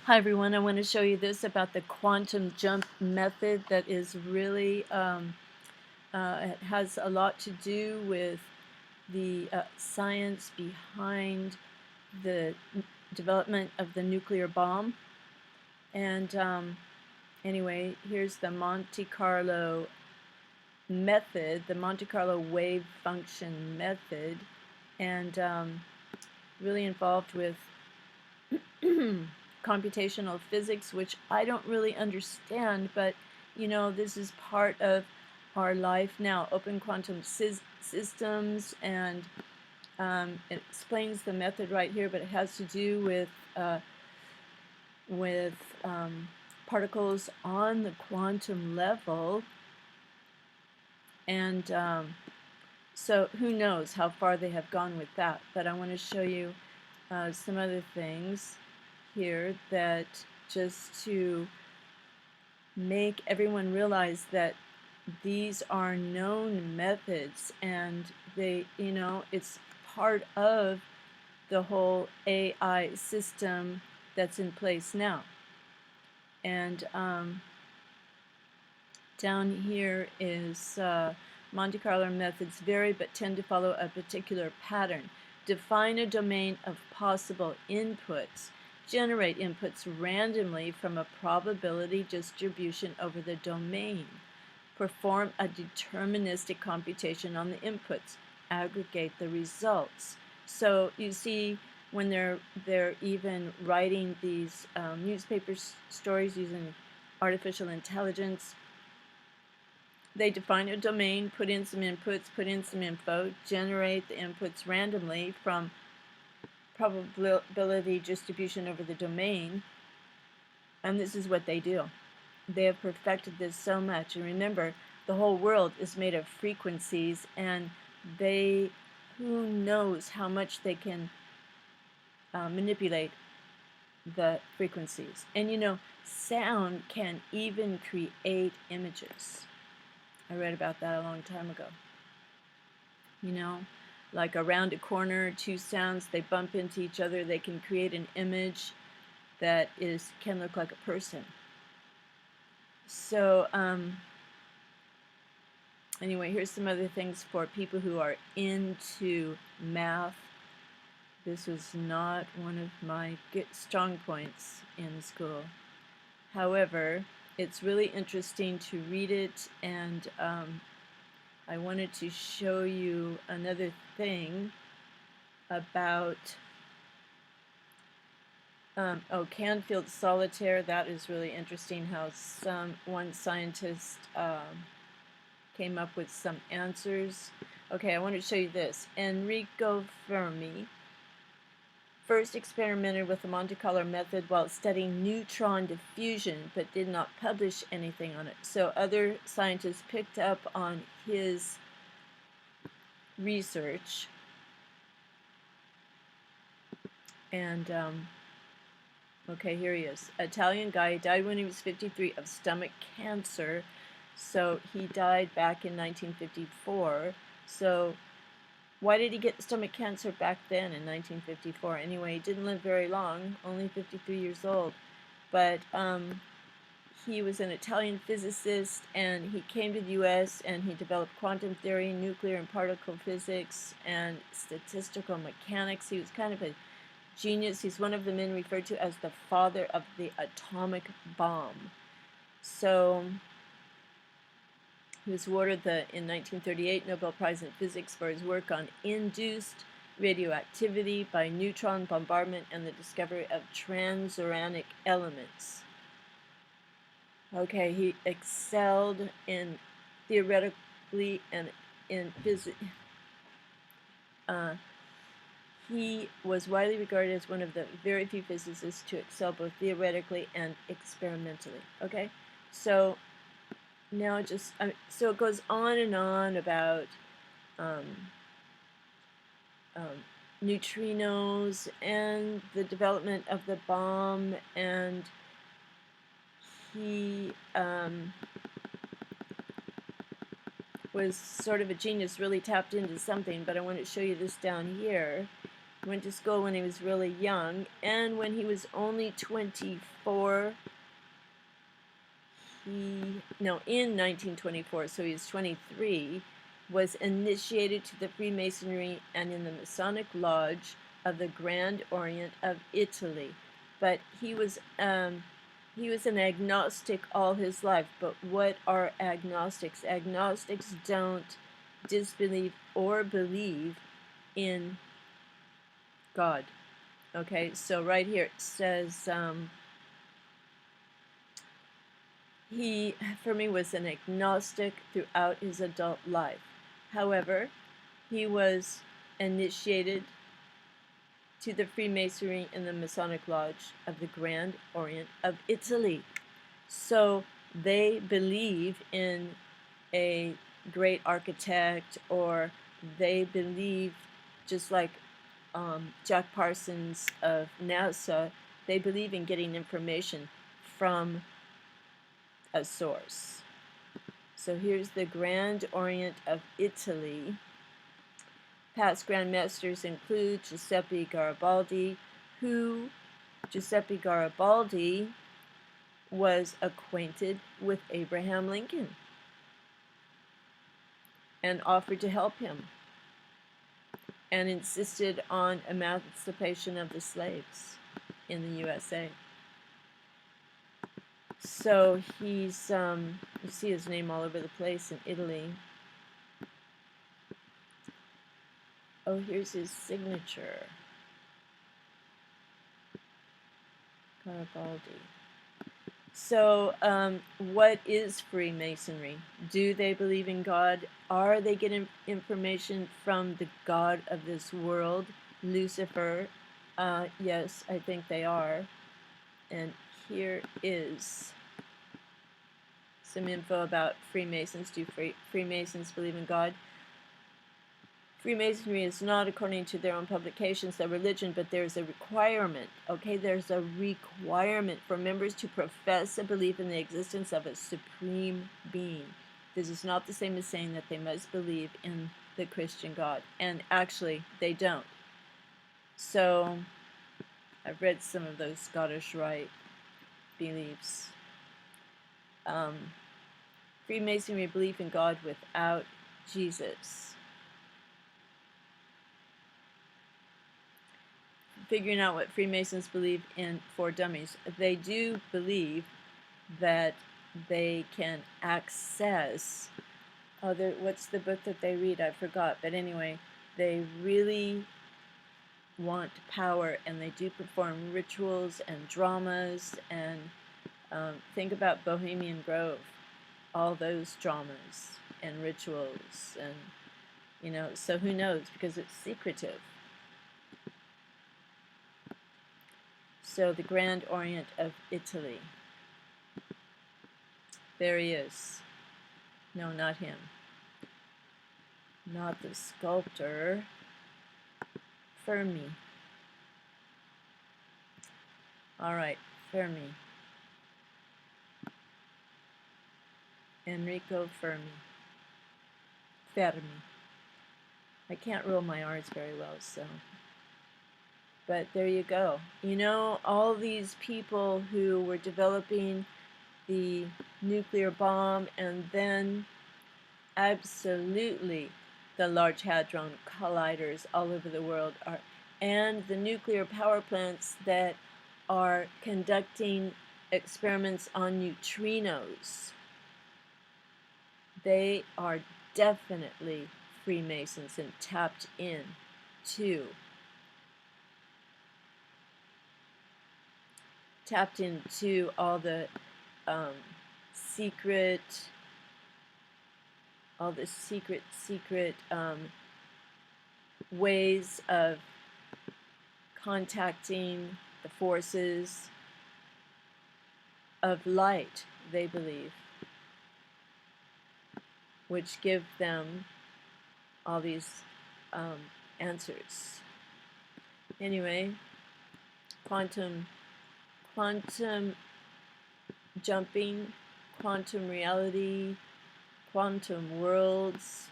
Hi everyone, I want to show you this about the quantum jump method that is really, it has a lot to do with the science behind the development of the nuclear bomb. And anyway, here's the Monte Carlo method, the Monte Carlo wave function method, and really involved with computational physics, which I don't really understand, but you know, this is part of our life now. Open quantum systems, and it explains the method right here, but it has to do with particles on the quantum level, and so who knows how far they have gone with that. But I want to show you some other things here that just to make everyone realize that these are known methods, and they, you know, it's part of the whole AI system that's in place now. And down here is Monte Carlo methods vary but tend to follow a particular pattern. Define a domain of possible inputs. Generate inputs randomly from a probability distribution over the domain. Perform a deterministic computation on the inputs. Aggregate the results. So you see, when they're even writing these newspaper stories using artificial intelligence, they define a domain, put in some inputs, put in some info, generate the inputs randomly from probability distribution over the domain, and this is what they do. They have perfected this so much. And remember, the whole world is made of frequencies, and they, who knows how much they can manipulate the frequencies. And you know, sound can even create images. I read about that a long time ago. You know, like around a corner, two sounds, they bump into each other, they can create an image that can look like a person. So anyway, here's some other things for people who are into math. This was not one of my strong points in school. However, it's really interesting to read it, and I wanted to show you another thing about Canfield solitaire. That is really interesting, how one scientist came up with some answers. Okay, I want to show you this. Enrico Fermi first experimented with the Monte Carlo method while studying neutron diffusion, but did not publish anything on it. So other scientists picked up on his research, and okay, here he is. Italian guy, died when he was 53 of stomach cancer. So he died back in 1954. So why did he get stomach cancer back then in 1954? Anyway, he didn't live very long, only 53 years old. But he was an Italian physicist, and he came to the U.S. and he developed quantum theory, nuclear and particle physics, and statistical mechanics. He was kind of a genius. He's one of the men referred to as the father of the atomic bomb. So he was awarded in 1938 Nobel Prize in Physics for his work on induced radioactivity by neutron bombardment and the discovery of transuranic elements. Okay, he excelled in theoretically and in physics. He was widely regarded as one of the very few physicists to excel both theoretically and experimentally. Okay, so now so it goes on and on about neutrinos and the development of the bomb, and he was sort of a genius, really tapped into something. But I want to show you this down here. Went to school when he was really young, and when he was only 24, in 1924, so he was 23, was initiated to the Freemasonry and in the Masonic Lodge of the Grand Orient of Italy. But he was an agnostic all his life. But what are agnostics? Agnostics don't disbelieve or believe in God. Okay, so right here it says Fermi was an agnostic throughout his adult life. However, he was initiated to the Freemasonry in the Masonic Lodge of the Grand Orient of Italy. So they believe in a great architect, or they believe, just like Jack Parsons of NASA, they believe in getting information from a source. So here's the Grand Orient of Italy. Past Grand Masters include Giuseppe Garibaldi, Giuseppe Garibaldi was acquainted with Abraham Lincoln and offered to help him and insisted on emancipation of the slaves in the USA. So he's, you see his name all over the place in Italy. Oh, here's his signature. Garibaldi. So, what is Freemasonry? Do they believe in God? Are they getting information from the God of this world, Lucifer? Yes, I think they are. And here is some info about Freemasons. Do Freemasons believe in God? Freemasonry is not, according to their own publications, a religion, but there's a requirement, okay? There's a requirement for members to profess a belief in the existence of a supreme being. This is not the same as saying that they must believe in the Christian God, and actually, they don't. So, I've read some of those Scottish Rite beliefs. Freemasonry belief in God without Jesus. Figuring out what Freemasons believe in for dummies. They do believe that they can access what's the book that they read? I forgot. But anyway, they really want power, and they do perform rituals and dramas. And think about Bohemian Grove, all those dramas and rituals, and so who knows, because it's secretive. So the Grand Orient of Italy. There he is. No, not him. Not the sculptor. Fermi. All right, Fermi. Enrico Fermi. Fermi. I can't roll my R's very well, so. But there you go. All these people who were developing the nuclear bomb, and then absolutely the Large Hadron Colliders all over the world and the nuclear power plants that are conducting experiments on neutrinos. They are definitely Freemasons and tapped into all the secret ways of contacting the forces of light, they believe, which give them all these answers. Anyway, quantum jumping, quantum reality, quantum worlds,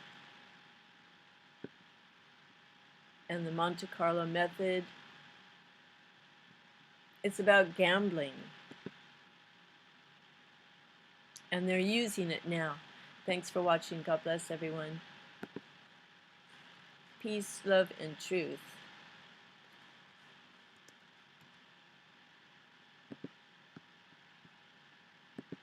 and the Monte Carlo Method. It's about gambling. And they're using it now. Thanks for watching. God bless everyone. Peace, love, and truth.